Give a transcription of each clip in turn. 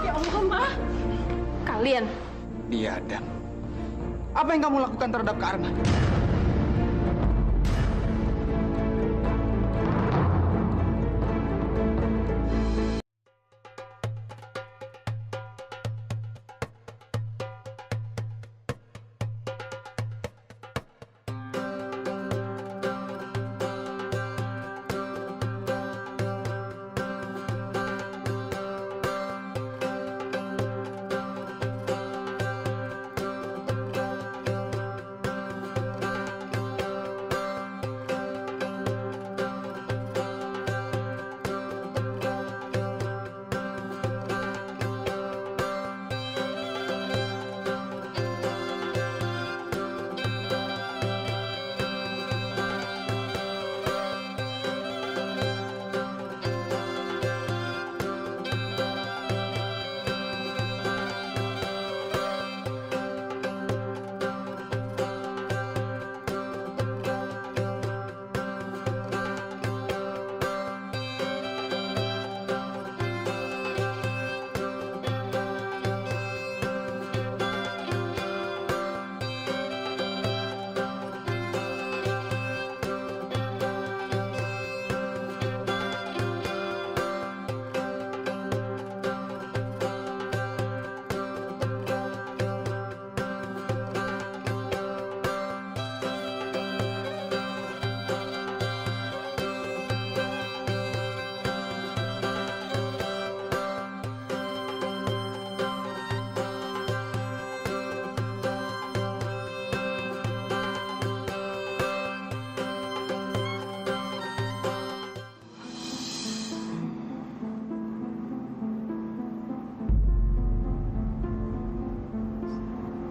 Ya Allah, Ma. Kalian. Biadab. Apa yang kamu lakukan terhadap Kak Arman?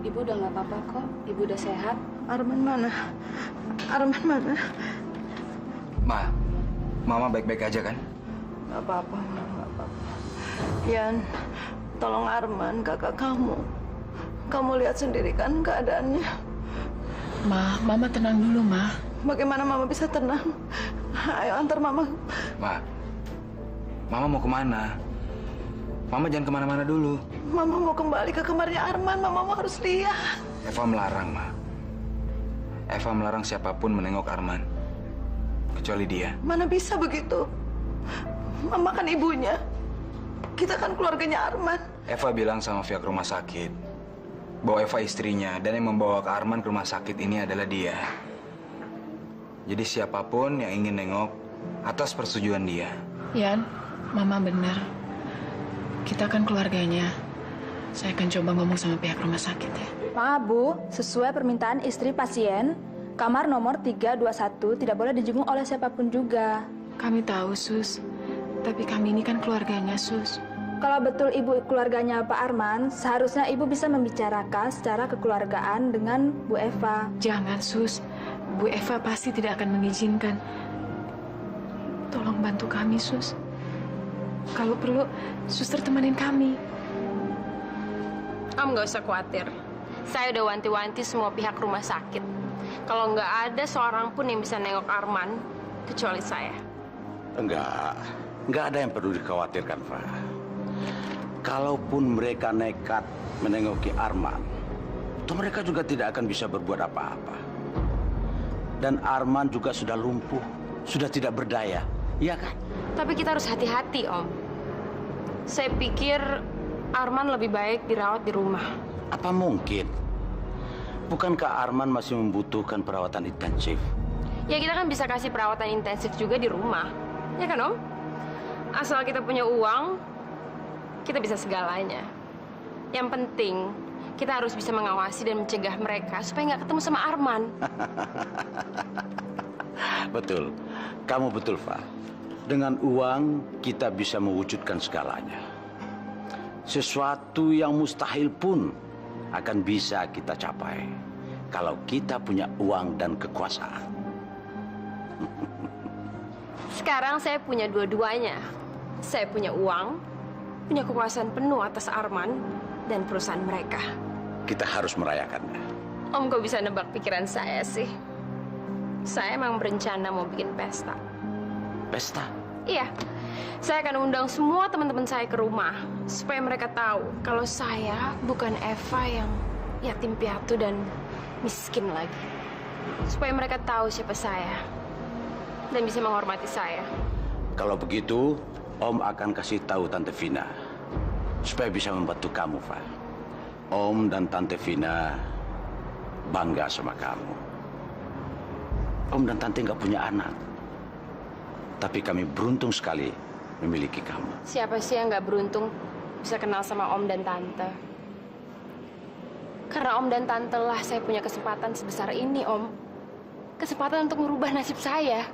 Ibu udah nggak apa-apa kok. Ibu udah sehat. Arman mana? Arman mana? Ma, Mama baik-baik aja kan? Gak apa-apa, gak apa-apa. Yan, tolong Arman, kakak kamu. Kamu lihat sendiri kan keadaannya. Ma, Mama tenang dulu, Ma. Bagaimana Mama bisa tenang? Ayo antar Mama. Ma, Mama mau kemana? Mama jangan kemana-mana dulu. Mama mau kembali ke kamarnya Arman. Mama harus lihat. Eva melarang, Ma. Eva melarang siapapun menengok Arman. Kecuali dia. Mana bisa begitu? Mama kan ibunya. Kita kan keluarganya Arman. Eva bilang sama pihak rumah sakit bahwa Eva istrinya dan yang membawa ke Arman ke rumah sakit ini adalah dia. Jadi siapapun yang ingin nengok atas persetujuan dia. Yan, Mama benar. Kita kan keluarganya. Saya akan coba ngomong sama pihak rumah sakit ya. Maaf Bu, sesuai permintaan istri pasien, kamar nomor 321 tidak boleh dijenguk oleh siapapun juga. Kami tahu, Sus. Tapi kami ini kan keluarganya, Sus. Kalau betul Ibu keluarganya Pak Arman, seharusnya Ibu bisa membicarakan secara kekeluargaan dengan Bu Eva. Jangan, Sus. Bu Eva pasti tidak akan mengizinkan. Tolong bantu kami, Sus. Kalau perlu, suster temenin kami. Om nggak usah khawatir. Saya udah wanti-wanti semua pihak rumah sakit. Kalau nggak ada seorang pun yang bisa nengok Arman, kecuali saya. Enggak ada yang perlu dikhawatirkan, Fa. Kalaupun mereka nekat menengoki Arman, itu mereka juga tidak akan bisa berbuat apa-apa. Dan Arman juga sudah lumpuh, sudah tidak berdaya, iya kan? Tapi kita harus hati-hati, Om. Saya pikir Arman lebih baik dirawat di rumah. Apa mungkin? Bukankah Arman masih membutuhkan perawatan intensif? Ya kita kan bisa kasih perawatan intensif juga di rumah. Ya kan, Om? Asal kita punya uang, kita bisa segalanya. Yang penting, kita harus bisa mengawasi dan mencegah mereka supaya nggak ketemu sama Arman. Betul. Kamu betul, Fa. Dengan uang, kita bisa mewujudkan segalanya. Sesuatu yang mustahil pun akan bisa kita capai kalau kita punya uang dan kekuasaan. Sekarang saya punya dua-duanya. Saya punya uang, punya kekuasaan penuh atas Arman dan perusahaan mereka. Kita harus merayakannya. Om kok bisa nebak pikiran saya sih? Saya emang berencana mau bikin pesta. Pesta? Iya, saya akan undang semua teman-teman saya ke rumah supaya mereka tahu kalau saya bukan Eva yang yatim piatu dan miskin lagi. Supaya mereka tahu siapa saya dan bisa menghormati saya. Kalau begitu, Om akan kasih tahu Tante Vina supaya bisa membantu kamu, Fa. Om dan Tante Vina bangga sama kamu. Om dan Tante nggak punya anak, tapi kami beruntung sekali memiliki kamu. Siapa sih yang nggak beruntung bisa kenal sama Om dan Tante? Karena Om dan Tante lah saya punya kesempatan sebesar ini, Om. Kesempatan untuk merubah nasib saya.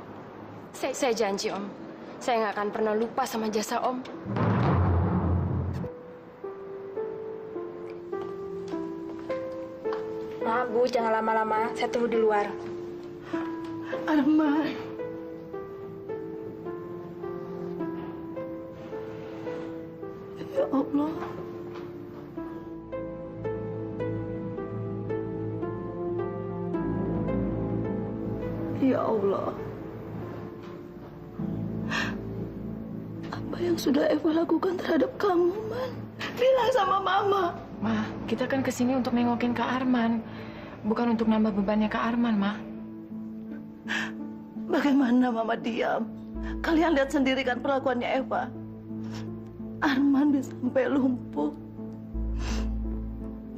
Saya janji, Om. Saya nggak akan pernah lupa sama jasa Om. Maaf, Bu, jangan lama-lama. Saya tunggu di luar. Arman. Ya Allah. Ya Allah. Apa yang sudah Eva lakukan terhadap kamu, Man? Bilang sama Mama. Ma, kita kan kesini untuk nengokin Kak Arman. Bukan untuk nambah bebannya Kak Arman, Ma. Bagaimana Mama diam? Kalian lihat sendiri kan perlakuannya Eva. Arman bisa sampai lumpuh.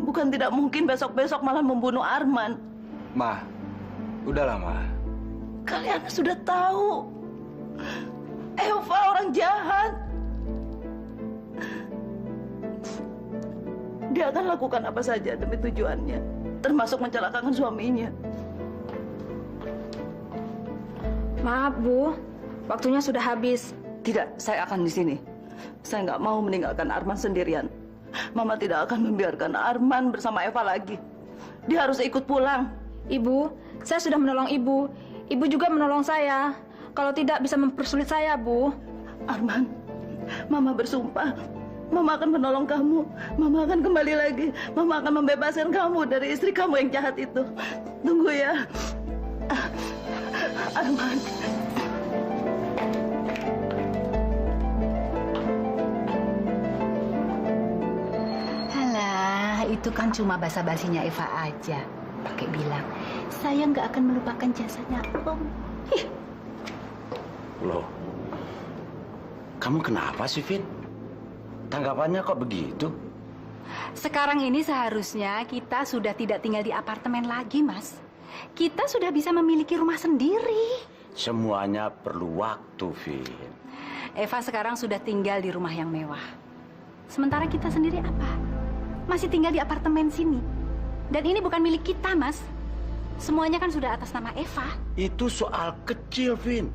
Bukan tidak mungkin besok-besok malah membunuh Arman. Ma, udahlah, Ma. Kalian sudah tahu. Eva orang jahat. Dia akan lakukan apa saja demi tujuannya, termasuk mencelakakan suaminya. Maaf, Bu. Waktunya sudah habis. Tidak, saya akan di sini. Saya nggak mau meninggalkan Arman sendirian. Mama tidak akan membiarkan Arman bersama Eva lagi. Dia harus ikut pulang. Ibu, saya sudah menolong Ibu. Ibu juga menolong saya. Kalau tidak bisa mempersulit saya, Bu. Arman, Mama bersumpah. Mama akan menolong kamu. Mama akan kembali lagi. Mama akan membebaskan kamu dari istri kamu yang jahat itu. Tunggu ya. Arman. Alah, itu kan cuma basa-basinya Eva aja. Pakai bilang, saya nggak akan melupakan jasanya Om. Loh, kamu kenapa sih, Fit? Tanggapannya kok begitu? Sekarang ini seharusnya kita sudah tidak tinggal di apartemen lagi, Mas. Kita sudah bisa memiliki rumah sendiri. Semuanya perlu waktu, Fit. Eva sekarang sudah tinggal di rumah yang mewah. Sementara kita sendiri apa? Masih tinggal di apartemen sini. Dan ini bukan milik kita, Mas. Semuanya kan sudah atas nama Eva. Itu soal kecil, Vin.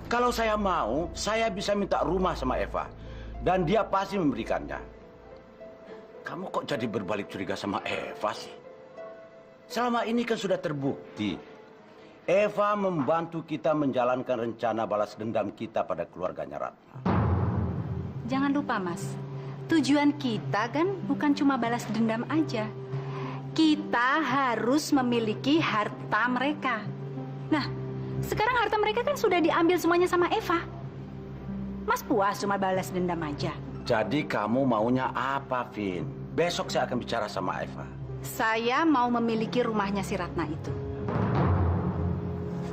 Kalau saya mau, saya bisa minta rumah sama Eva. Dan dia pasti memberikannya. Kamu kok jadi berbalik curiga sama Eva sih? Selama ini kan sudah terbukti. Eva membantu kita menjalankan rencana balas dendam kita pada keluarganya Ratna. Jangan lupa, Mas. Tujuan kita kan bukan cuma balas dendam aja. Kita harus memiliki harta mereka. Nah, sekarang harta mereka kan sudah diambil semuanya sama Eva. Mas puas cuma balas dendam aja. Jadi kamu maunya apa, Vin? Besok saya akan bicara sama Eva. Saya mau memiliki rumahnya si Ratna itu.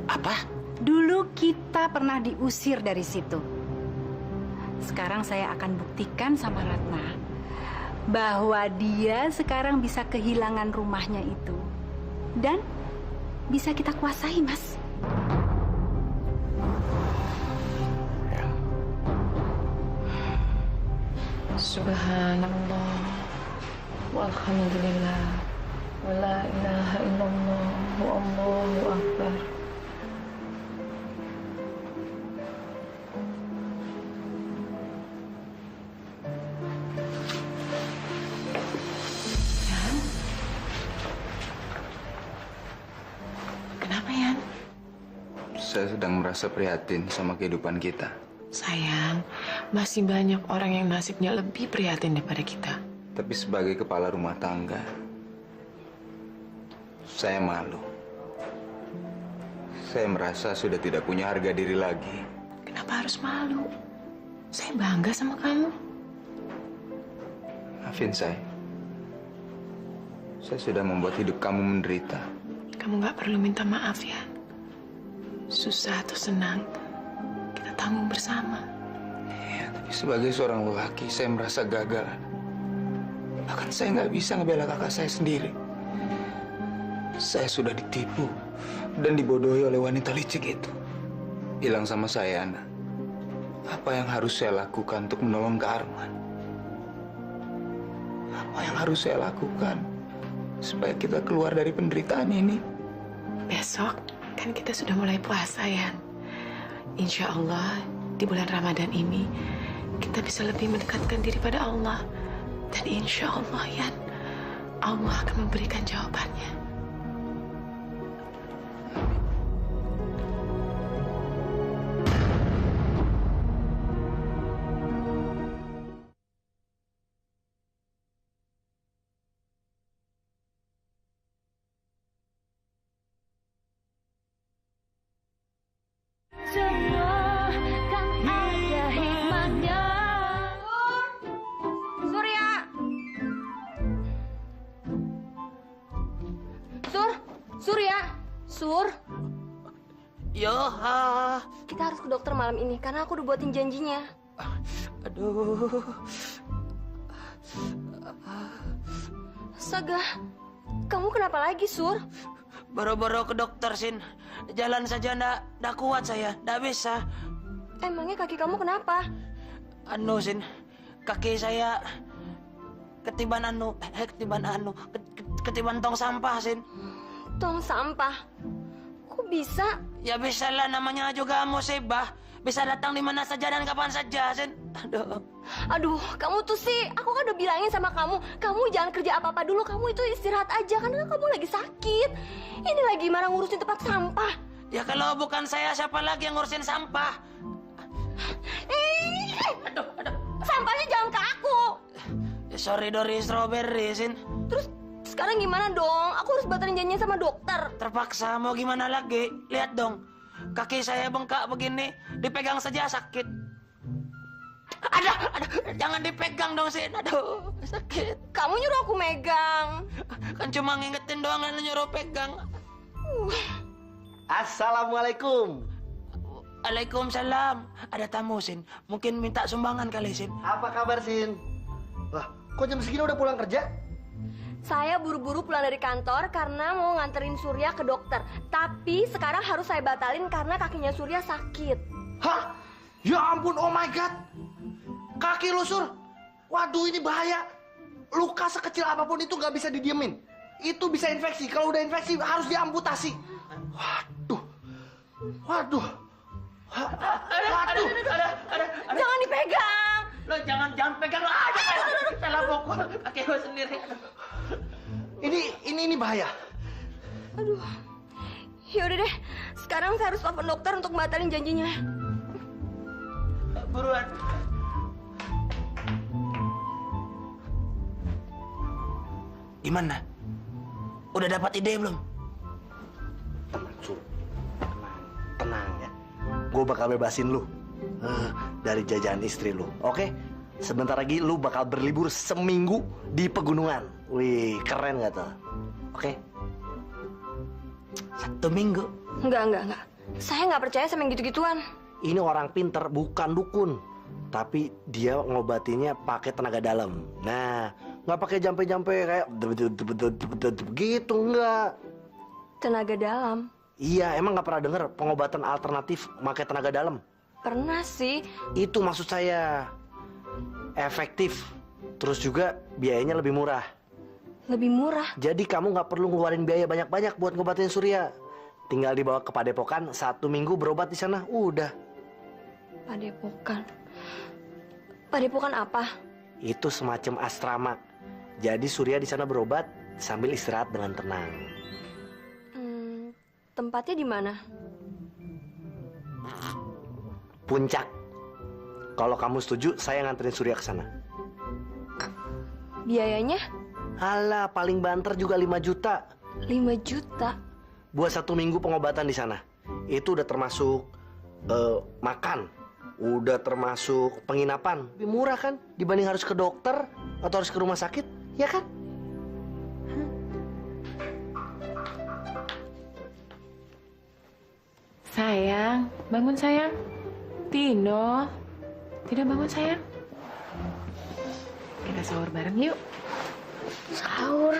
Apa? Dulu kita pernah diusir dari situ. Sekarang saya akan buktikan sama Ratna bahwa dia sekarang bisa kehilangan rumahnya itu. Dan bisa kita kuasai, Mas. Ya. Subhanallah. Walhamdulillah. Wala ilaha illallah. Wallahu akbar. Kenapa, Yan? Saya sedang merasa prihatin sama kehidupan kita. Sayang, masih banyak orang yang nasibnya lebih prihatin daripada kita. Tapi sebagai kepala rumah tangga, saya malu. Saya merasa sudah tidak punya harga diri lagi. Kenapa harus malu? Saya bangga sama kamu. Maafin saya. Saya sudah membuat hidup kamu menderita. Kamu nggak perlu minta maaf ya. Susah atau senang, kita tanggung bersama. Iya, tapi sebagai seorang lelaki, saya merasa gagal. Bahkan saya nggak bisa ngebela kakak saya sendiri. Saya sudah ditipu dan dibodohi oleh wanita licik itu. Bilang sama saya, Ana, apa yang harus saya lakukan untuk menolong Kak Arman? Apa yang harus saya lakukan supaya kita keluar dari penderitaan ini? Besok kan kita sudah mulai puasa ya. Insya Allah di bulan Ramadan ini kita bisa lebih mendekatkan diri pada Allah. Dan insya Allah Yan, Allah akan memberikan jawabannya. Sur, Yoha. kita harus ke dokter malam ini karena aku udah buatin janjinya. Aduh. Astaga, kamu kenapa lagi, Sur? Boro-boro ke dokter, Sin. Jalan saja ndak kuat saya, ndak bisa. Emangnya kaki kamu kenapa? Anu, Sin. Kaki saya ketiban ketiban tong sampah, Sin. Tong sampah? Kok bisa? Ya bisa lah, namanya juga musibah. Bisa datang di mana saja dan kapan saja, Sin. Aduh, kamu tuh sih, aku kan udah bilangin sama kamu jangan kerja apa-apa dulu, kamu itu istirahat aja, karena kamu lagi sakit. Ini lagi marah ngurusin tempat sampah. Ya kalau bukan saya, siapa lagi yang ngurusin sampah? Aduh. Sampahnya jangan ke aku. Sorry, Dori Strawberry, Sin. Terus sekarang gimana dong? Aku harus batalin janjinya sama dokter. Terpaksa, mau gimana lagi? Lihat dong, kaki saya bengkak begini, dipegang saja sakit. Aduh, jangan dipegang dong, Sin. Aduh, sakit. Kamu nyuruh aku megang. Kan cuma ngingetin doang, dan nyuruh pegang. Assalamualaikum. Waalaikumsalam. Ada tamu, Sin. Mungkin minta sumbangan kali, Sin. Apa kabar, Sin? Wah, kok jam segini udah pulang kerja? Saya buru-buru pulang dari kantor karena mau nganterin Surya ke dokter. Tapi sekarang harus saya batalin karena kakinya Surya sakit. Hah? Ya ampun, oh my God. Kaki lu, Sur. Waduh, ini bahaya. Luka sekecil apapun itu nggak bisa didiemin. Itu bisa infeksi. Kalau udah infeksi harus diamputasi. Waduh. Waduh. Waduh. Jangan dipegang. Lo jangan pegang. Salah pukul kaki gue sendiri. Ini bahaya. Aduh. Yaudah deh, sekarang saya harus telepon dokter untuk batalin janjinya. Buruan. Gimana? Udah dapat ide belum? Tenang, Sur. Tenang ya. Gue bakal bebasin lu dari jajahan istri lu, oke? Sebentar lagi lu bakal berlibur seminggu di pegunungan. Wih, keren gak tuh? Oke? 1 minggu. Enggak. Saya nggak percaya sama yang gitu-gituan. Ini orang pinter, bukan dukun. Tapi dia ngobatinnya pakai tenaga dalam. Nah, nggak pakai jampe-jampe kayak gitu, enggak. Tenaga dalam? Iya, emang nggak pernah denger pengobatan alternatif pakai tenaga dalam? Pernah sih. Itu maksud saya. Efektif. Terus juga biayanya lebih murah. Lebih murah? Jadi kamu nggak perlu ngeluarin biaya banyak-banyak buat ngobatin Surya. Tinggal dibawa ke Padepokan, 1 minggu berobat di sana, udah. Padepokan? Padepokan apa? Itu semacam asrama. Jadi Surya di sana berobat sambil istirahat dengan tenang. Tempatnya di mana? Puncak. Kalau kamu setuju, saya nganterin Surya ke sana. Biayanya? Alah, paling banter juga 5 juta. 5 juta? Buat 1 minggu pengobatan di sana. Itu udah termasuk makan, Udah termasuk penginapan. Lebih murah kan dibanding harus ke dokter atau harus ke rumah sakit, ya kan? Sayang, bangun sayang. Tino, Tino bangun sayang. Kita sahur bareng yuk. Sahur?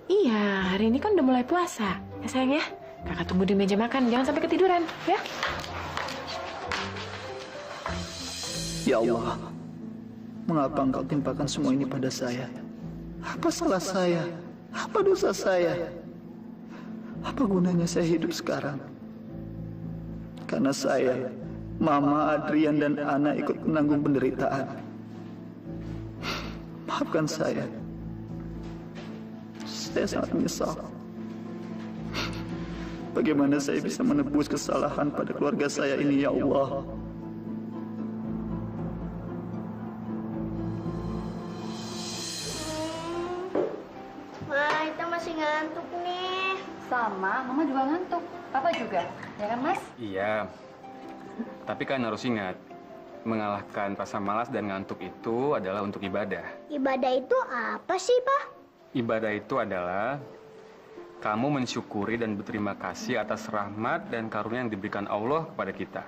Iya, hari ini kan udah mulai puasa. Ya sayang ya, kakak tunggu di meja makan. Jangan sampai ketiduran, ya. Ya Allah, mengapa Engkau timpakan semua ini pada saya? Apa salah saya? Apa dosa saya? Apa gunanya saya hidup sekarang? Karena saya, Mama, Adrian, dan Ana ikut menanggung penderitaan. Maafkan saya. Saya sangat menyesal. Bagaimana saya bisa menebus kesalahan pada keluarga saya ini, ya Allah? Ma, kita masih ngantuk nih. Sama, Mama juga ngantuk. Papa juga, ya kan Mas? Iya, tapi kan harus ingat, mengalahkan rasa malas dan ngantuk itu adalah untuk ibadah. Ibadah itu apa sih, Pak? Ibadah itu adalah kamu mensyukuri dan berterima kasih atas rahmat dan karunia yang diberikan Allah kepada kita.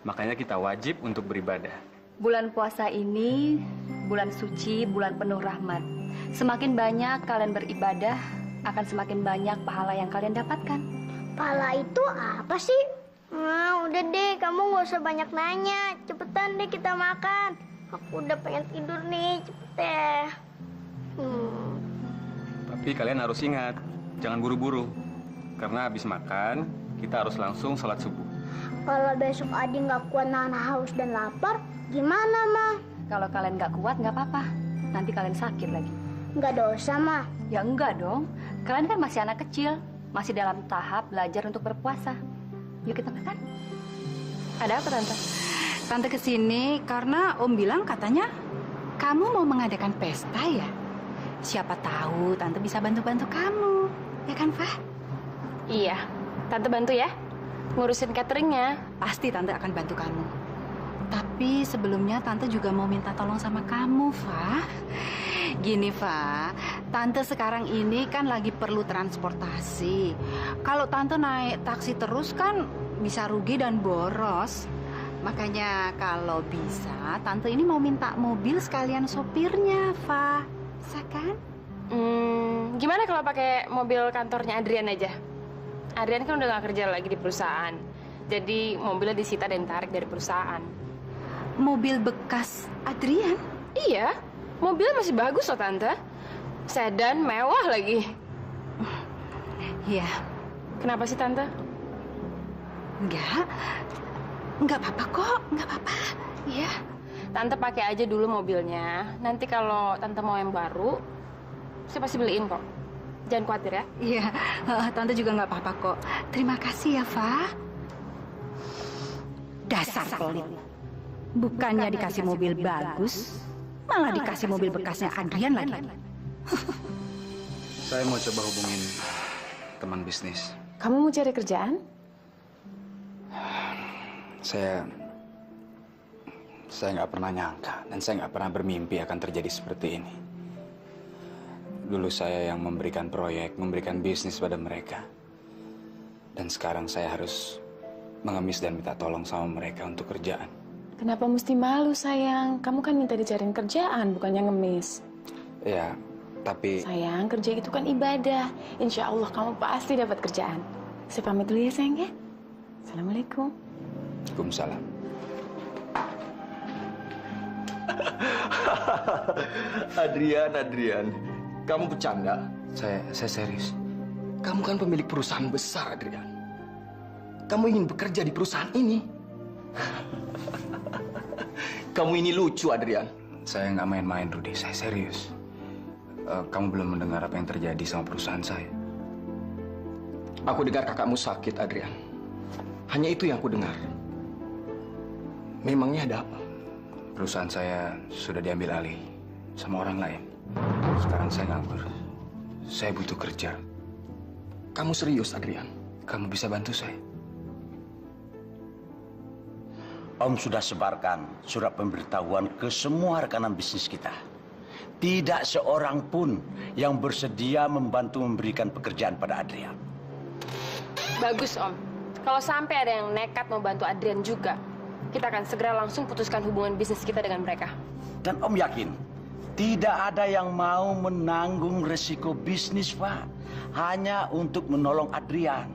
Makanya kita wajib untuk beribadah. Bulan puasa ini, bulan suci, bulan penuh rahmat. Semakin banyak kalian beribadah, akan semakin banyak pahala yang kalian dapatkan. Pahala itu apa sih? Nah, udah deh, kamu nggak usah banyak nanya. Cepetan deh kita makan. Aku udah pengen tidur nih, cepet deh. Tapi kalian harus ingat, jangan buru-buru. Karena habis makan, kita harus langsung sholat subuh. Kalau besok Adi nggak kuat nahan haus dan lapar, gimana, Ma? Kalau kalian nggak kuat, nggak apa-apa. Nanti kalian sakit lagi. Nggak dosa, Ma? Ya enggak dong. Kalian kan masih anak kecil. Masih dalam tahap belajar untuk berpuasa. Yuk kita makan. Ada apa, Tante? Tante kesini karena Om bilang katanya kamu mau mengadakan pesta ya? Siapa tahu Tante bisa bantu-bantu kamu. Ya kan, Fah? Iya. Tante bantu ya. Ngurusin cateringnya. Pasti Tante akan bantu kamu. Tapi sebelumnya Tante juga mau minta tolong sama kamu, Fah. Gini, Fah. Tante sekarang ini kan lagi perlu transportasi. Kalau Tante naik taksi terus kan bisa rugi dan boros. Makanya kalau bisa, Tante ini mau minta mobil sekalian sopirnya, Fah. Bisa kan? Gimana kalau pakai mobil kantornya Adrian aja? Adrian kan udah nggak kerja lagi di perusahaan. Jadi mobilnya disita dan ditarik dari perusahaan. Mobil bekas Adrian? Iya, mobilnya masih bagus loh, Tante. Sedan mewah lagi. Iya. Kenapa sih, Tante? Enggak apa-apa kok, enggak apa-apa. Iya. Tante pakai aja dulu mobilnya. Nanti kalau Tante mau yang baru, saya pasti beliin kok. Jangan khawatir ya. Iya, Tante juga nggak apa-apa kok. Terima kasih ya, Fah. Dasar pelit. Bukannya dikasih mobil bagus, malah dikasih mobil bekasnya Adrian lagi. Saya mau coba hubungin teman bisnis. Kamu mau cari kerjaan? Saya nggak pernah nyangka dan saya nggak pernah bermimpi akan terjadi seperti ini. Dulu saya yang memberikan proyek, memberikan bisnis pada mereka. Dan sekarang saya harus mengemis dan minta tolong sama mereka untuk kerjaan. Kenapa mesti malu, sayang? Kamu kan minta dicariin kerjaan, bukannya ngemis. Ya, tapi... Sayang, kerja itu kan ibadah. Insya Allah kamu pasti dapat kerjaan. Saya pamit dulu ya, sayang ya. Assalamualaikum. Waalaikumsalam. Adrian. Kamu bercanda? Saya serius. Kamu kan pemilik perusahaan besar, Adrian. Kamu ingin bekerja di perusahaan ini? Kamu ini lucu, Adrian. Saya nggak main-main, Rudy. Saya serius. Kamu belum mendengar apa yang terjadi sama perusahaan saya. Aku dengar kakakmu sakit, Adrian. Hanya itu yang aku dengar. Memangnya ada apa? Perusahaan saya sudah diambil alih sama orang lain. Sekarang saya nganggur. Saya butuh kerja. Kamu serius, Adrian? Kamu bisa bantu saya? Om sudah sebarkan surat pemberitahuan ke semua rekanan bisnis kita. Tidak seorang pun yang bersedia membantu memberikan pekerjaan pada Adrian. Bagus, Om. Kalau sampai ada yang nekat mau bantu Adrian juga, kita akan segera langsung putuskan hubungan bisnis kita dengan mereka. Dan Om yakin, tidak ada yang mau menanggung resiko bisnis, Pak. Hanya untuk menolong Adrian.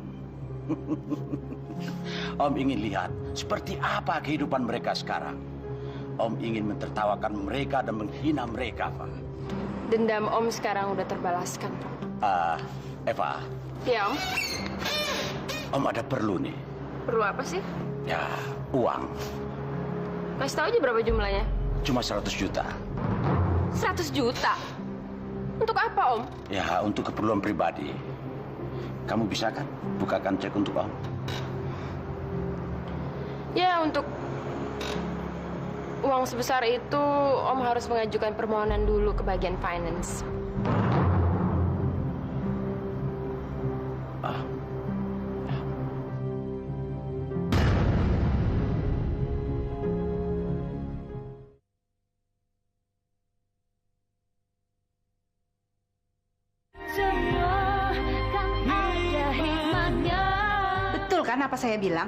Om ingin lihat seperti apa kehidupan mereka sekarang. Om ingin mentertawakan mereka dan menghina mereka, Pak. Dendam Om sekarang udah terbalaskan, Pak. Eva. Ya, Om. Om ada perlu nih. Perlu apa sih? Ya, uang. Kasih tahu aja berapa jumlahnya. Cuma 100 juta. 100 juta? Untuk apa, Om? Ya, untuk keperluan pribadi. Kamu bisa kan bukakan cek untuk Om? Ya, untuk uang sebesar itu, Om harus mengajukan permohonan dulu ke bagian finance. Betul kan apa saya bilang?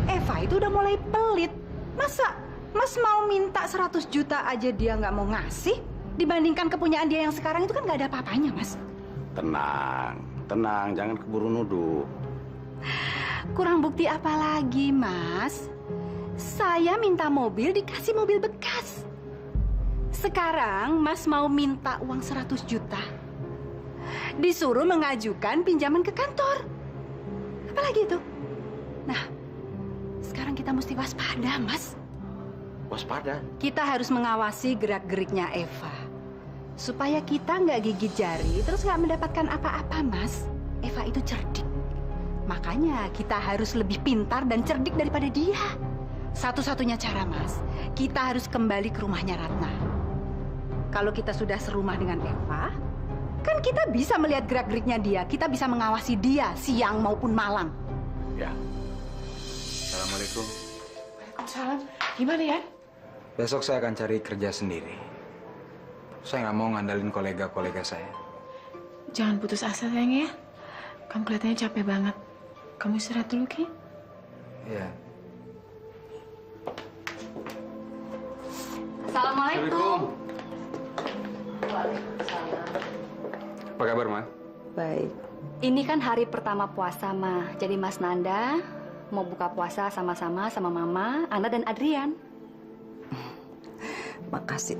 Eva itu udah mulai pelit. Masa Mas mau minta 100 juta aja dia nggak mau ngasih? Dibandingkan kepunyaan dia yang sekarang itu kan nggak ada apa-apanya, Mas. Tenang, tenang, jangan keburu nuduh. Kurang bukti apa lagi, Mas? Saya minta mobil, dikasih mobil bekas. Sekarang Mas mau minta uang 100 juta. Disuruh mengajukan pinjaman ke kantor. Apalagi itu? Nah, sekarang kita mesti waspada, Mas. Waspada? Kita harus mengawasi gerak-geriknya Eva. Supaya kita nggak gigit jari, terus nggak mendapatkan apa-apa, Mas. Eva itu cerdik. Makanya kita harus lebih pintar dan cerdik daripada dia. Satu-satunya cara, Mas, kita harus kembali ke rumahnya Ratna. Kalau kita sudah serumah dengan Eva, kan kita bisa melihat gerak-geriknya dia. Kita bisa mengawasi dia siang maupun malam. Ya. Assalamualaikum. Waalaikumsalam. Gimana ya? Besok saya akan cari kerja sendiri. Saya nggak mau ngandalin kolega-kolega saya. Jangan putus asa, sayang ya. Kamu kelihatannya capek banget. Kamu istirahat dulu, Ki. Iya. Assalamualaikum. Apa kabar, Ma? Baik. Ini kan hari pertama puasa, Ma. Jadi Mas Nanda mau buka puasa sama-sama sama Mama, Ana, dan Adrian. Makasih.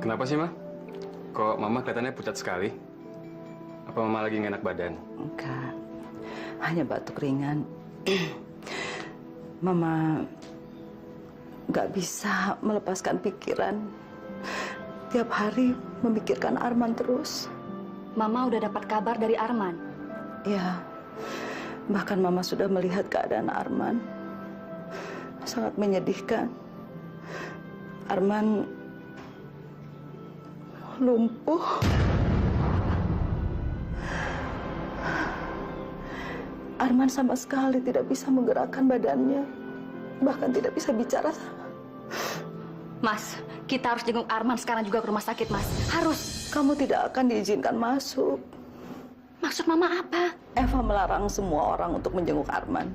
Kenapa sih, Ma? Kok Mama kelihatannya pucat sekali? Apa Mama lagi nggak enak badan? Enggak. Hanya batuk ringan. Mama nggak bisa melepaskan pikiran. Tiap hari memikirkan Arman terus. Mama udah dapat kabar dari Arman? Ya, bahkan Mama sudah melihat keadaan Arman. Sangat menyedihkan. Arman lumpuh. Arman sama sekali tidak bisa menggerakkan badannya. Bahkan tidak bisa bicara. Mas, kita harus jenguk Arman sekarang juga ke rumah sakit, Mas. Harus. Kamu tidak akan diizinkan masuk. Maksud Mama apa? Eva melarang semua orang untuk menjenguk Arman.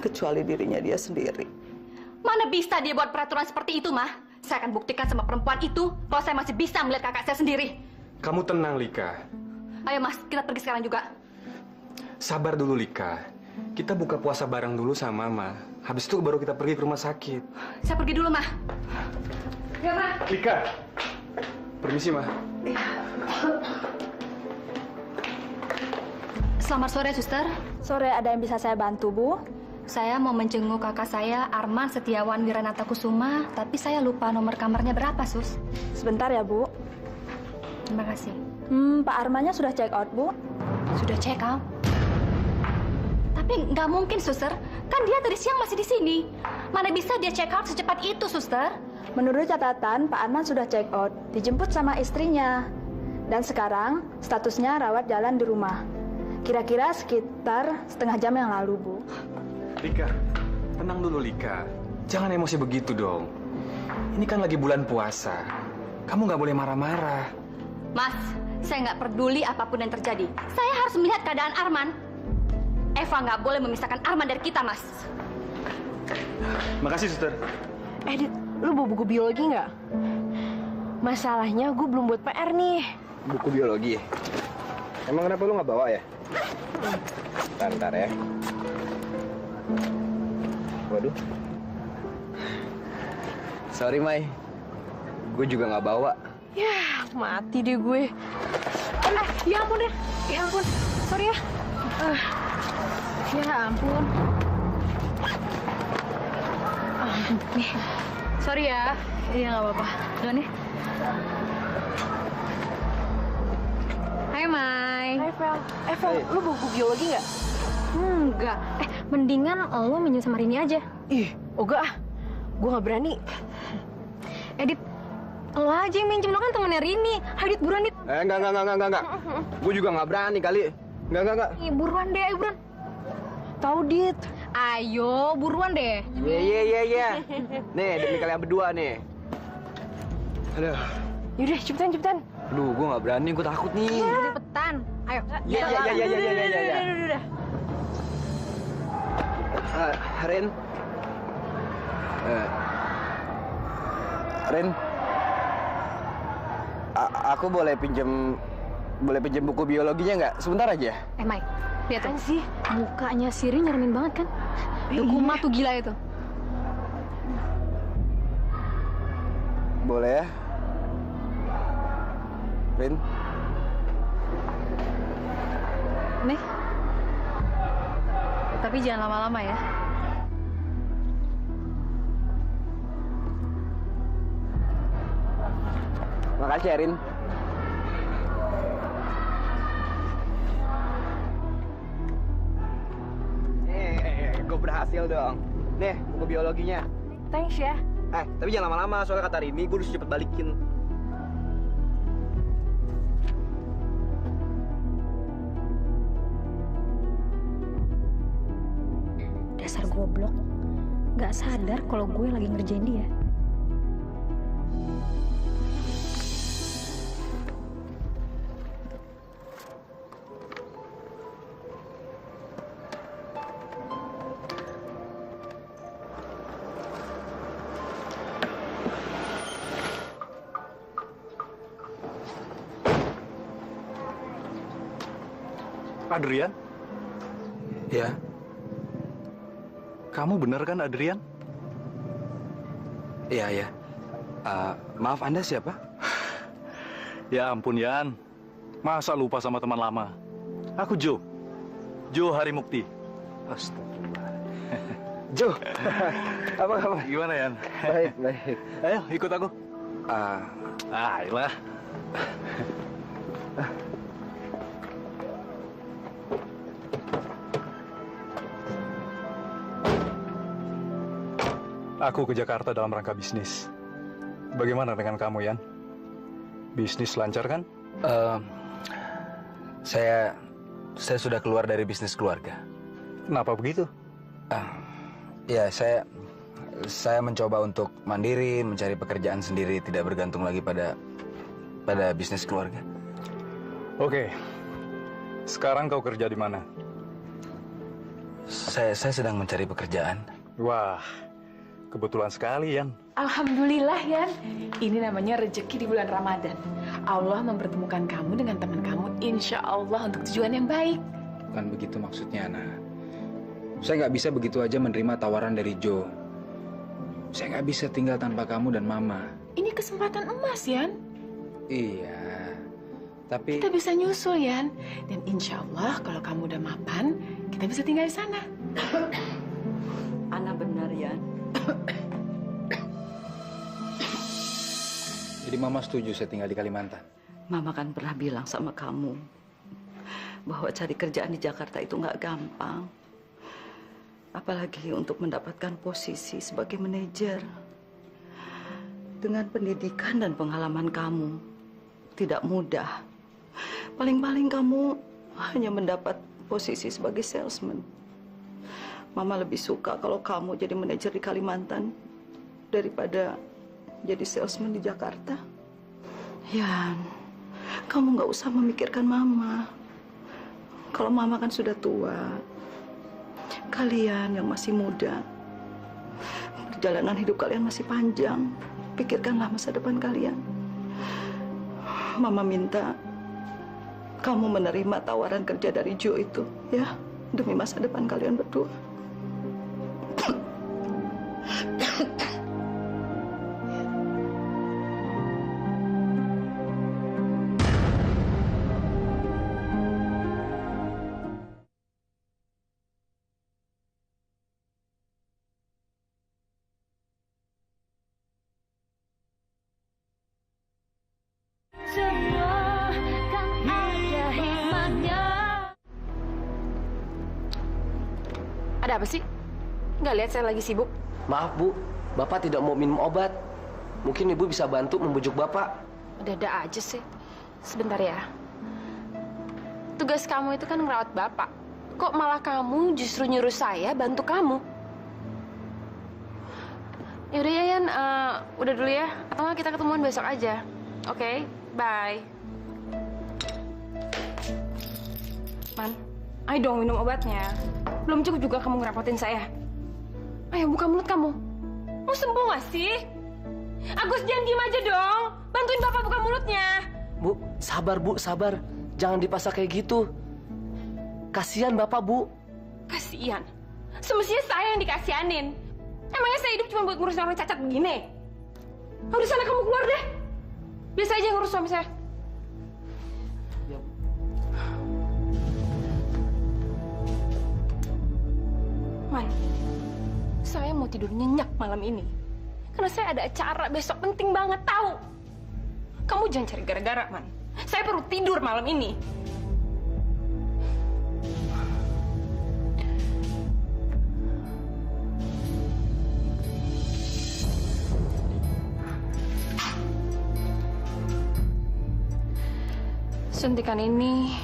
Kecuali dirinya dia sendiri. Mana bisa dia buat peraturan seperti itu, Mah? Saya akan buktikan sama perempuan itu kalau saya masih bisa melihat kakak saya sendiri. Kamu tenang, Lika. Ayo, Mas, kita pergi sekarang juga. Sabar dulu, Lika. Kita buka puasa bareng dulu sama Mama. Habis itu baru kita pergi ke rumah sakit. Saya pergi dulu, Mah. Ya, Mah. Lika. Permisi, Mah. Selamat sore, Suster. Sore, ada yang bisa saya bantu, Bu? Saya mau menjenguk kakak saya, Arman Setiawan Wiranata Kusuma, tapi saya lupa nomor kamarnya berapa, Sus. Sebentar ya, Bu. Terima kasih. Pak Armannya sudah check out, Bu? Sudah check out? Tapi nggak mungkin, Suster. Kan dia tadi siang masih di sini. Mana bisa dia check out secepat itu, Suster? Menurut catatan, Pak Arman sudah check out. Dijemput sama istrinya. Dan sekarang, statusnya rawat jalan di rumah. Kira-kira sekitar setengah jam yang lalu, Bu. Lika, tenang dulu Lika. Jangan emosi begitu dong. Ini kan lagi bulan puasa. Kamu nggak boleh marah-marah. Mas, saya nggak peduli apapun yang terjadi. Saya harus melihat keadaan Arman. Eva nggak boleh memisahkan Arman dari kita, Mas. Makasih, Suster. Dit, lu bawa buku biologi nggak? Masalahnya gue belum buat PR nih. Buku biologi? Emang kenapa lu nggak bawa ya? Bentar ya. Waduh. Sorry, Mai. Gue juga nggak bawa. Ya, mati deh gue. Ya ampun deh. Ya ampun. Sorry ya. Ya ampun. Nih. Sorry ya. Iya, nggak apa-apa. Duluan ya. Hai, Mai. Hai, Vel. Vel, lu buku biologi nggak? Enggak. Mendingan lo minjem sama Rini aja. Ih, enggak ah. Gue nggak berani. Dit, lo aja yang minjem, lo kan temennya Rini. Hai, Dit, buruan, Dit. Enggak. Gue juga nggak berani kali. Enggak. Ih, buruan deh, ayo buruan. Tahu, Dit. Ayo, buruan deh. Iya. Nih, demi kalian berdua nih. Aduh. Yaudah, cepetan. Aduh, gue nggak berani, gue takut nih. Cepetan. Ayo. Iya. Udah. Rin. Rin. Aku boleh pinjem buku biologinya nggak? Sebentar aja. Mai, lihat sih mukanya Siri nyeremin banget kan? Kuma tuh gila itu. Boleh ya? Rin. Nih. Tapi jangan lama-lama ya. Makasih ya, Rin. Gue berhasil dong. Nih, buku biologinya. Thanks ya. Tapi jangan lama-lama, soalnya kata Rini, gue harus cepet balikin. Dasar goblok. Gak sadar kalau gue lagi ngerjain dia. Adrian? Ya. Kamu bener kan, Adrian? Iya. Maaf, Anda siapa? Ya ampun, Yan. Masa lupa sama teman lama? Aku Jo. Jo Harimukti. Astagfirullah. Jo. Apa? Gimana, Yan? Baik. Ayo, ikut aku. Ayolah. Aku ke Jakarta dalam rangka bisnis. Bagaimana dengan kamu, Yan? Bisnis lancar kan? Saya sudah keluar dari bisnis keluarga. Kenapa begitu? Ya, saya mencoba untuk mandiri, mencari pekerjaan sendiri, tidak bergantung lagi pada bisnis keluarga. Oke. Sekarang kau kerja di mana? Saya sedang mencari pekerjaan. Wah, kebetulan sekali, Yan. Alhamdulillah, Yan. Ini namanya rezeki di bulan Ramadan. Allah mempertemukan kamu dengan teman kamu, insya Allah untuk tujuan yang baik. Bukan begitu maksudnya, Ana. Saya nggak bisa begitu aja menerima tawaran dari Joe. Saya nggak bisa tinggal tanpa kamu dan Mama. Ini kesempatan emas, Yan. Iya, tapi... Kita bisa nyusul, Yan. Dan insya Allah kalau kamu udah mapan, kita bisa tinggal di sana. Ana benar, Yan. Jadi Mama setuju saya tinggal di Kalimantan? Mama kan pernah bilang sama kamu bahwa cari kerjaan di Jakarta itu nggak gampang. Apalagi untuk mendapatkan posisi sebagai manajer. Dengan pendidikan dan pengalaman kamu, tidak mudah. Paling-paling kamu hanya mendapat posisi sebagai salesman. Mama lebih suka kalau kamu jadi manajer di Kalimantan daripada jadi salesman di Jakarta. Yan, kamu nggak usah memikirkan Mama. Kalau Mama kan sudah tua. Kalian yang masih muda, perjalanan hidup kalian masih panjang. Pikirkanlah masa depan kalian. Mama minta kamu menerima tawaran kerja dari Joe itu, ya, demi masa depan kalian berdua. Ada apa sih? Nggak lihat saya lagi sibuk? Maaf, Bu. Bapak tidak mau minum obat. Mungkin Ibu bisa bantu membujuk Bapak. Ada aja sih. Sebentar ya. Tugas kamu itu kan ngerawat Bapak. Kok malah kamu justru nyuruh saya bantu kamu? Yaudah ya, Yan. Udah dulu ya. Atau nggak kita ketemuan besok aja. Oke, bye. Man, ayo dong minum obatnya. Belum cukup juga kamu ngerepotin saya. Ayo buka mulut kamu. Mau sembuh nggak sih? Agus, jangan diem aja dong. Bantuin Bapak buka mulutnya. Bu, sabar Bu, sabar. Jangan dipaksa kayak gitu. Kasihan Bapak, Bu. Kasihan? Semestinya saya yang dikasihanin. Emangnya saya hidup cuma buat ngurusin orang cacat begini? Udah sana kamu keluar deh. Biasa aja ngurus suami saya. Man, saya mau tidur nyenyak malam ini. Karena saya ada acara besok penting banget, tahu? Kamu jangan cari gara-gara, Man. Saya perlu tidur malam ini. Suntikan ini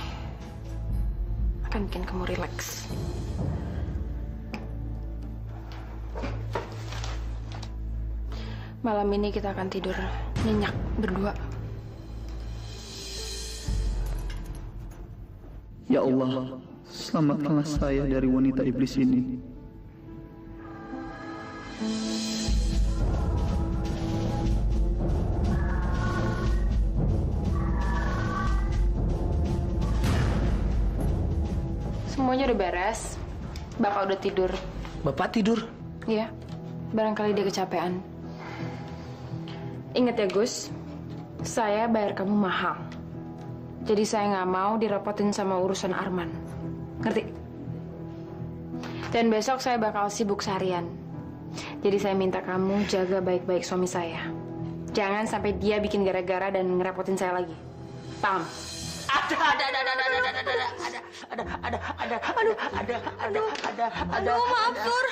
akan bikin kamu rileks. Malam ini kita akan tidur nyenyak berdua. Ya Allah, selamatkanlah saya dari wanita iblis ini. Semuanya udah beres. Bapak udah tidur. Bapak tidur? Iya. Barangkali dia kecapean. Ingat ya, Gus. Saya bayar kamu mahal. Jadi saya nggak mau direpotin sama urusan Arman. Ngerti? Dan besok saya bakal sibuk seharian. Jadi saya minta kamu jaga baik-baik suami saya. Jangan sampai dia bikin gara-gara dan ngerepotin saya lagi. Paham? Aduh, maaf, Sur.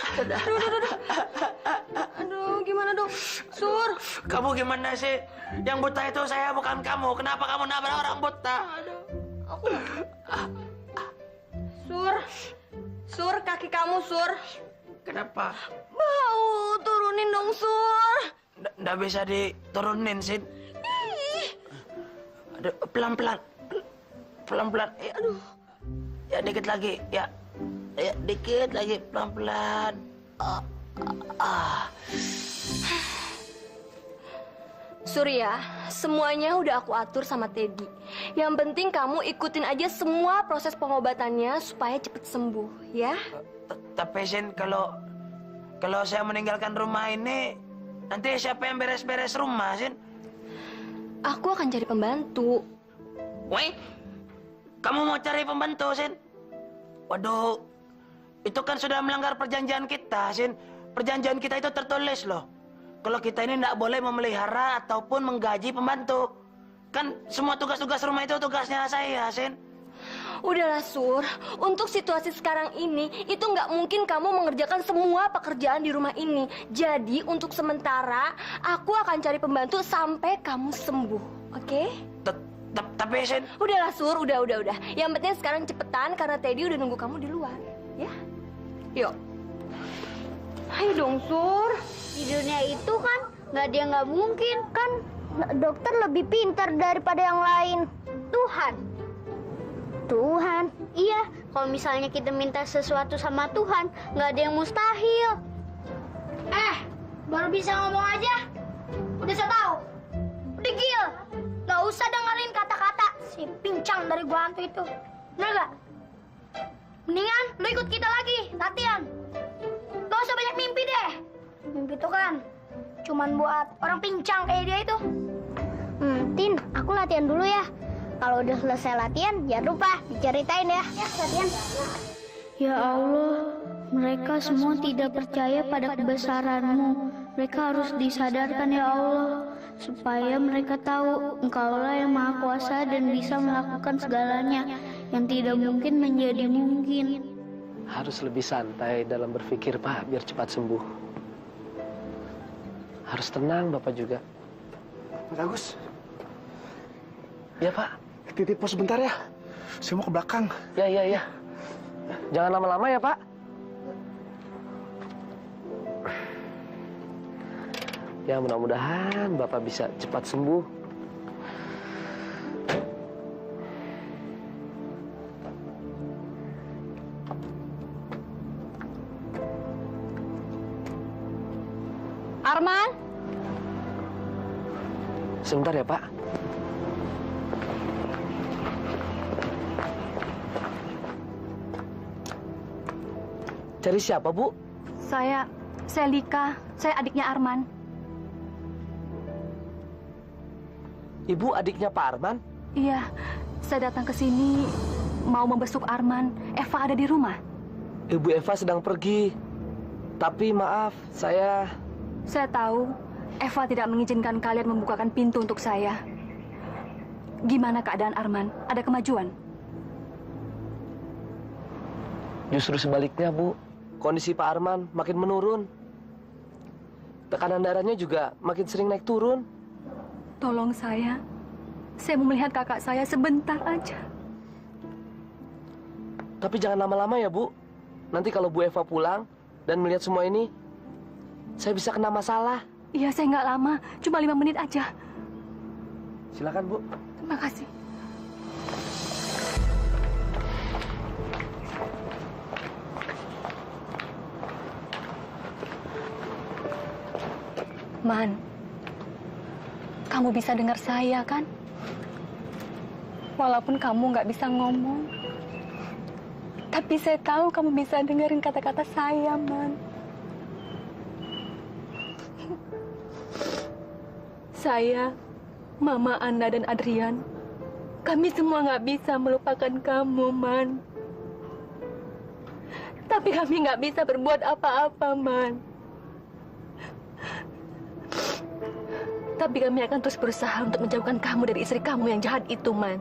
Aduh, gimana dong, Sur? Kamu gimana sih? Yang buta itu saya, bukan kamu. Kenapa kamu nabrak orang buta? Sur, kaki kamu, Sur. Kenapa? Bau, turunin dong, Sur. Nggak bisa diturunin, Sin. Aduh, pelan-pelan. Pelan-pelan. Aduh. Ya, dikit lagi. Ya, dikit lagi. Pelan-pelan. Surya, semuanya udah aku atur sama Teddy. Yang penting kamu ikutin aja semua proses pengobatannya supaya cepet sembuh, ya? Tapi Sin, kalau saya meninggalkan rumah ini, nanti siapa yang beres-beres rumah, Sin? Aku akan cari pembantu. Woi, kamu mau cari pembantu, Sin? Waduh, itu kan sudah melanggar perjanjian kita, Sin. Perjanjian kita itu tertulis loh. Kalau kita ini tidak boleh memelihara ataupun menggaji pembantu. Kan semua tugas-tugas rumah itu tugasnya saya, Sin. Udahlah, Sur. Untuk situasi sekarang ini, itu nggak mungkin kamu mengerjakan semua pekerjaan di rumah ini. Jadi, untuk sementara, aku akan cari pembantu sampai kamu sembuh. Oke? Tapi Sen... Udahlah Sur, udah. Yang penting sekarang cepetan karena Teddy udah nunggu kamu di luar, ya? Yuk. Ayo dong Sur. Di dunia itu kan nggak ada yang nggak mungkin kan. Dokter lebih pintar daripada yang lain. Tuhan. Iya, kalau misalnya kita minta sesuatu sama Tuhan, nggak ada yang mustahil. Baru bisa ngomong aja. Udah saya tahu. Udah gil. Nggak usah dengerin kata-kata si pincang dari gua hantu itu. Bener nggak? Mendingan lu ikut kita lagi latihan. Gak usah banyak mimpi deh. Mimpi itu kan cuman buat orang pincang kayak dia itu. Tin, aku latihan dulu ya. Kalau udah selesai latihan, jangan lupa diceritain ya. Ya, latihan. Ya Allah, mereka semua tidak percaya pada kebesaran-Mu. Mereka harus disadarkan ya Allah, supaya mereka tahu Engkaulah yang Maha Kuasa dan bisa melakukan segalanya yang tidak mungkin menjadi mungkin. Harus lebih santai dalam berpikir, Pak, biar cepat sembuh. Harus tenang, Bapak juga. Mas Agus. Ya, Pak. Titip pos sebentar ya. Saya mau ke belakang. Ya. Jangan lama-lama ya, Pak. Ya, mudah-mudahan Bapak bisa cepat sembuh. Arman? Sebentar ya, Pak. Cari siapa, Bu? Saya Lika. Saya adiknya Arman. Ibu adiknya Pak Arman? Iya, saya datang ke sini mau membesuk Arman. Eva ada di rumah? Ibu Eva sedang pergi. Tapi maaf, saya tahu Eva tidak mengizinkan kalian membukakan pintu untuk saya. Gimana keadaan Arman? Ada kemajuan? Justru sebaliknya, Bu. Kondisi Pak Arman makin menurun. Tekanan darahnya juga makin sering naik turun. Tolong saya mau melihat kakak saya sebentar aja. Tapi jangan lama-lama ya, Bu. Nanti kalau Bu Eva pulang dan melihat semua ini, saya bisa kena masalah. Iya, saya nggak lama. Cuma 5 menit aja. Silakan, Bu. Terima kasih. Man, kamu bisa dengar saya kan? Walaupun kamu nggak bisa ngomong, tapi saya tahu kamu bisa dengerin kata-kata saya, Man. Saya, Mama Anda dan Adrian, kami semua nggak bisa melupakan kamu, Man. Tapi kami nggak bisa berbuat apa-apa, Man. Tapi kami akan terus berusaha untuk menjauhkan kamu dari istri kamu yang jahat itu, Man.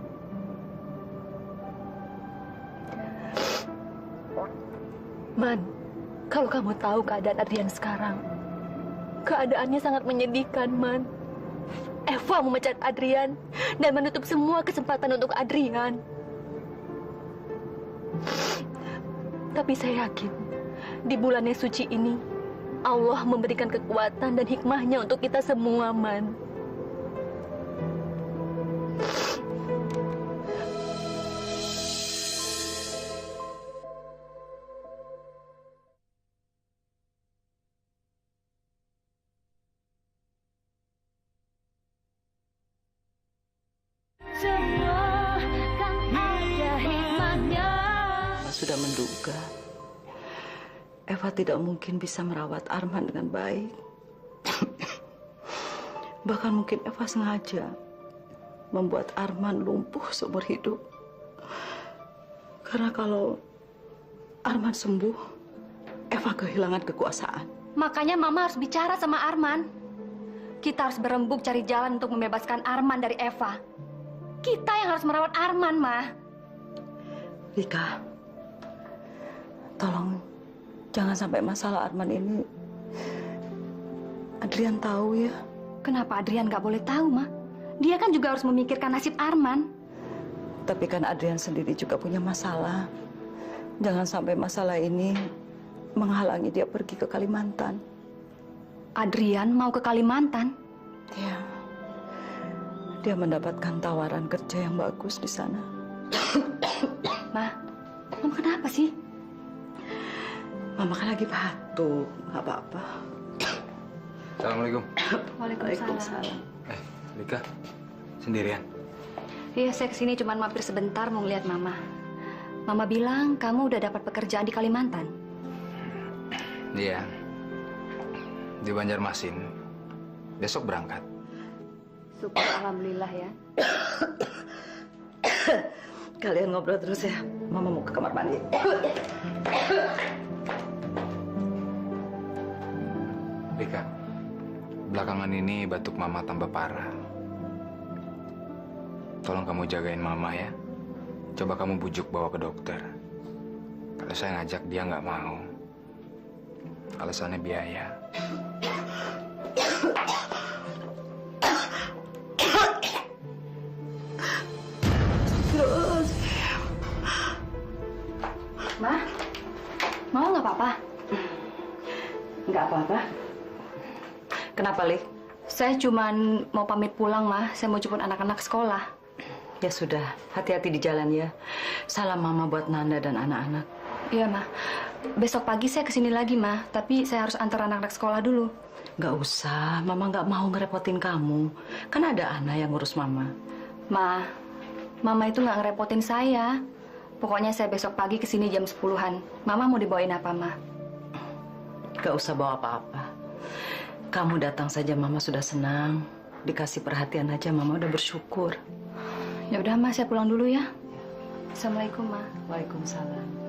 Man, kalau kamu tahu keadaan Adrian sekarang, keadaannya sangat menyedihkan, Man. Eva memecat Adrian dan menutup semua kesempatan untuk Adrian. Tapi saya yakin, di bulan yang suci ini, Allah memberikan kekuatan dan hikmahnya untuk kita semua, Man. Semua kan ada hikmahnya. Sudah menduga Eva tidak mungkin bisa merawat Arman dengan baik. Bahkan mungkin Eva sengaja membuat Arman lumpuh seumur hidup. Karena kalau Arman sembuh, Eva kehilangan kekuasaan. Makanya Mama harus bicara sama Arman. Kita harus berembuk cari jalan untuk membebaskan Arman dari Eva. Kita yang harus merawat Arman, Ma. Rika, tolong jangan sampai masalah Arman ini Adrian tahu ya. Kenapa Adrian nggak boleh tahu, Ma? Dia kan juga harus memikirkan nasib Arman. Tapi kan Adrian sendiri juga punya masalah. Jangan sampai masalah ini menghalangi dia pergi ke Kalimantan. Adrian mau ke Kalimantan? Ya. Dia mendapatkan tawaran kerja yang bagus di sana. Ma, Mama kenapa sih? Mama kan lagi batuk, nggak apa-apa. Assalamualaikum. Waalaikumsalam. Lika, sendirian? Iya, saya kesini cuma mampir sebentar mau ngeliat Mama. Mama bilang kamu udah dapat pekerjaan di Kalimantan. Iya, di Banjarmasin. Besok berangkat. Syukur, alhamdulillah ya. Kalian ngobrol terus ya. Mama mau ke kamar mandi. Lika, belakangan ini batuk Mama tambah parah. Tolong kamu jagain Mama ya. Coba kamu bujuk bawa ke dokter. Kalau saya ngajak dia nggak mau. Alasannya biaya. Terus. Ma, mau nggak apa-apa? Nggak apa-apa. Kenapa, Lik? Saya cuma mau pamit pulang, Ma. Saya mau jemput anak-anak sekolah. Ya sudah, hati-hati di jalan ya. Salam Mama buat Nanda dan anak-anak. Iya, Ma. Besok pagi saya kesini lagi, Ma. Tapi saya harus antar anak-anak sekolah dulu. Nggak usah, Mama nggak mau ngerepotin kamu. Kan ada Ana yang ngurus Mama. Ma, Mama itu nggak ngerepotin saya. Pokoknya saya besok pagi kesini jam 10-an. Mama mau dibawain apa, Ma? Nggak usah bawa apa-apa. Kamu datang saja Mama sudah senang. Dikasih perhatian aja Mama udah bersyukur. Ya udah, Ma, saya pulang dulu ya. Assalamualaikum, Ma. Waalaikumsalam.